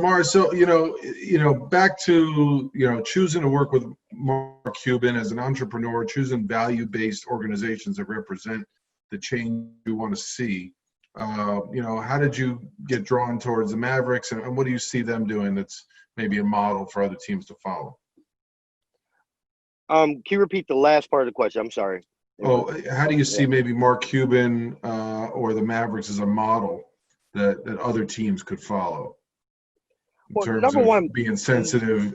Mara, so back to choosing to work with Mark Cuban as an entrepreneur, choosing value-based organizations that represent the change you want to see. How did you get drawn towards the Mavericks, and what do you see them doing that's maybe a model for other teams to follow? Can you repeat the last part of the question? I'm sorry. Oh, how do you see maybe Mark Cuban or the Mavericks as a model that other teams could follow in terms of being sensitive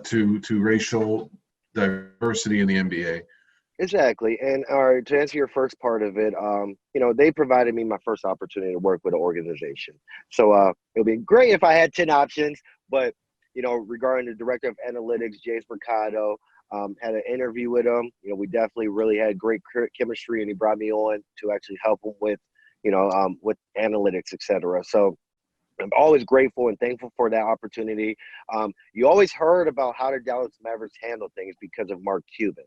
to racial diversity in the NBA? Exactly. And to answer your first part of it, they provided me my first opportunity to work with an organization. So it would be great if I had 10 options, but, regarding the director of analytics, James Mercado, had an interview with him. We definitely really had great chemistry, and he brought me on to actually help him with, with analytics, et cetera. So I'm always grateful and thankful for that opportunity. You always heard about how the Dallas Mavericks handle things because of Mark Cuban.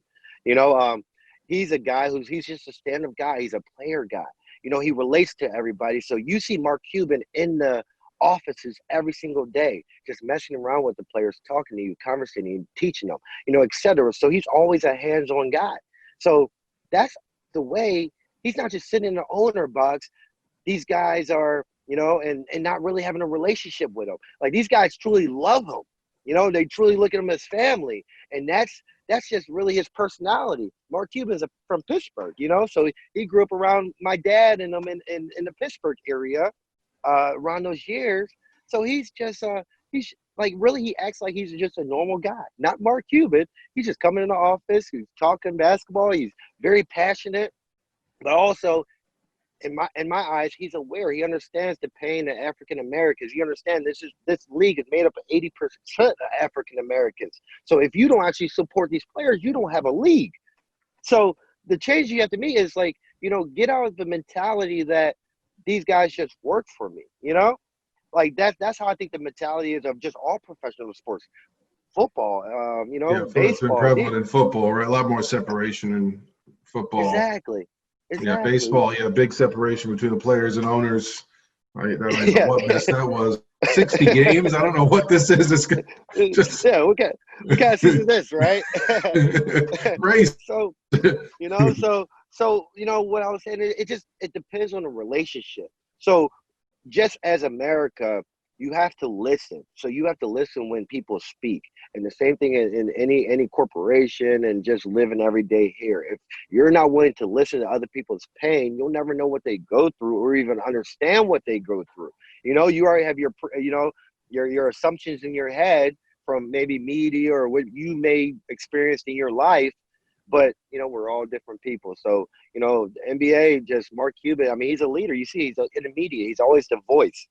He's a guy he's just a stand-up guy. He's a player guy. He relates to everybody. So you see Mark Cuban in the offices every single day, just messing around with the players, talking to you, conversating, teaching them, et cetera. So he's always a hands-on guy. So that's the way. He's not just sitting in the owner box. These guys are, and not really having a relationship with him. Like, these guys truly love him. They truly look at him as family. And that's just really his personality. Mark Cuban's from Pittsburgh, so he grew up around my dad and them in the Pittsburgh area around those years. So he's just, he's like, really, he acts like he's just a normal guy, not Mark Cuban. He's just coming in the office, he's talking basketball, he's very passionate, but also, in my eyes, he's aware. He understands the pain of African Americans. You understand this league is made up of 80% of African Americans. So if you don't actually support these players, you don't have a league. So the change you have to make is get out of the mentality that these guys just work for me. Like that's how I think the mentality is of just all professional sports. Football, baseball. It's been prevalent in football, right? A lot more separation in football. Exactly. Yeah, baseball, big separation between the players and owners. Right? I don't know what mess that was. 60 games? I don't know what this is. It's just what kind of season is this, right? Race. So what I was saying, it depends on the relationship. So just as America, you have to listen. So you have to listen when people speak. And the same thing in any corporation and just living every day here. If you're not willing to listen to other people's pain, you'll never know what they go through or even understand what they go through. You already have your assumptions in your head from maybe media or what you may experience in your life. But, we're all different people. So, the NBA, just Mark Cuban, I mean, he's a leader. You see, he's in the media. He's always the voice.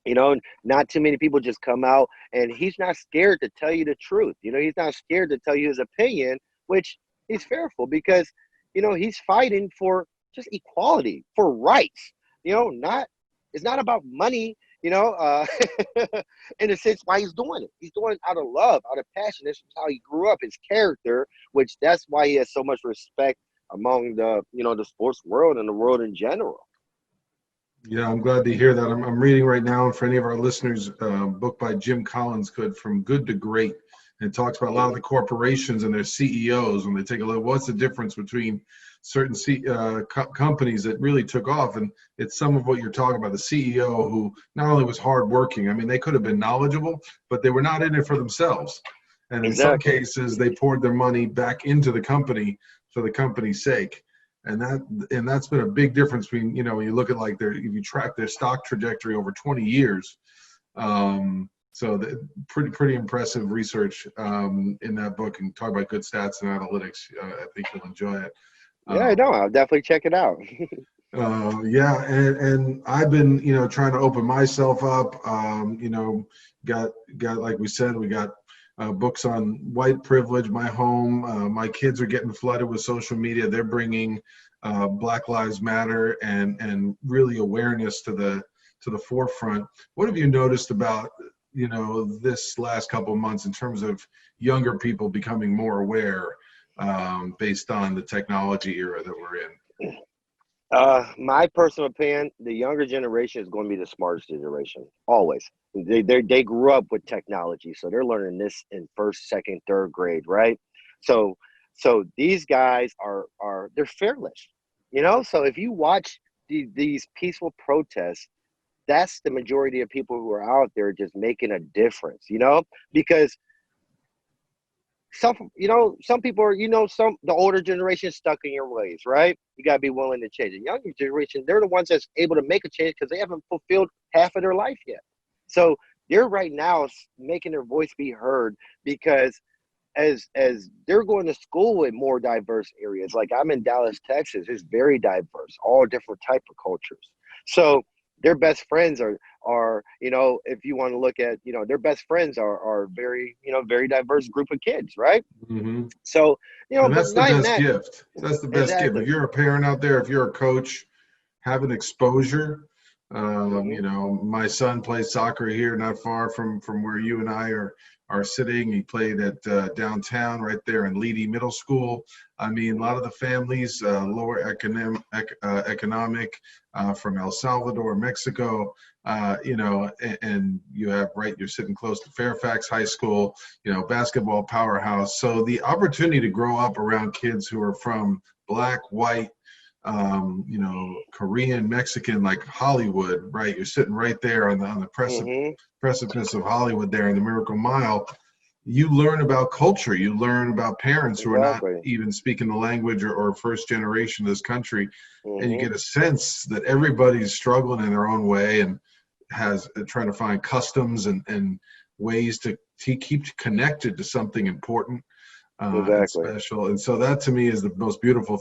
Not too many people just come out, and he's not scared to tell you the truth. He's not scared to tell you his opinion, which is fearful because, he's fighting for just equality, for rights. It's not about money, in a sense why he's doing it. He's doing it out of love, out of passion. This is how he grew up, his character, which that's why he has so much respect among the sports world and the world in general. Yeah, I'm glad to hear that. I'm reading right now, and for any of our listeners, a book by Jim Collins, From Good to Great. And it talks about a lot of the corporations and their CEOs when they take a look. What's the difference between certain companies that really took off? And it's some of what you're talking about. The CEO who not only was hardworking, I mean, they could have been knowledgeable, but they were not in it for themselves. And in some cases, they poured their money back into the company for the company's sake. And that's been a big difference between, when you look at if you track their stock trajectory over 20 years. So pretty impressive research in that book, and talk about good stats and analytics. I think you'll enjoy it. I'll definitely check it out. And I've been, trying to open myself up. Got like we said, we got books on white privilege, my home. My kids are getting flooded with social media. They're bringing Black Lives Matter and really awareness to the forefront. What have you noticed about this last couple of months in terms of younger people becoming more aware based on the technology era that we're in? My personal opinion, the younger generation is going to be the smartest generation, always. They grew up with technology, so they're learning this in first, second, third grade, right? So these guys they're fearless, you know. So if you watch these peaceful protests, that's the majority of people who are out there just making a difference, you know, because some people are, the older generation is stuck in your ways, right? You got to be willing to change. The younger generation, they're the ones that's able to make a change because they haven't fulfilled half of their life yet. So they're right now making their voice be heard because as they're going to school in more diverse areas, like I'm in Dallas, Texas, it's very diverse, all different type of cultures. So their best friends are if you want to look at their best friends are very very diverse group of kids, right? Mm-hmm. So And but that's the not even best that. gift. That's the best gift. If Exactly. you're a parent out there, if you're a coach, have an exposure. Hmm. My son plays soccer here, not far from where you and I are sitting. He played at downtown, right there in Leedy Middle School. I mean, a lot of the families, lower economic, from El Salvador, Mexico. And you have, right, you're sitting close to Fairfax High School, basketball powerhouse. So the opportunity to grow up around kids who are from black, white, Korean, Mexican, like Hollywood, right? You're sitting right there on the Hmm. precipice of Hollywood there in the Miracle Mile. You learn about culture. You learn about parents who are not Exactly. even speaking the language or first generation of this country. And you Hmm. get a sense that everybody's struggling in their own way and has trying to find customs and ways to keep connected to something important and Exactly. special. And so that to me is the most beautiful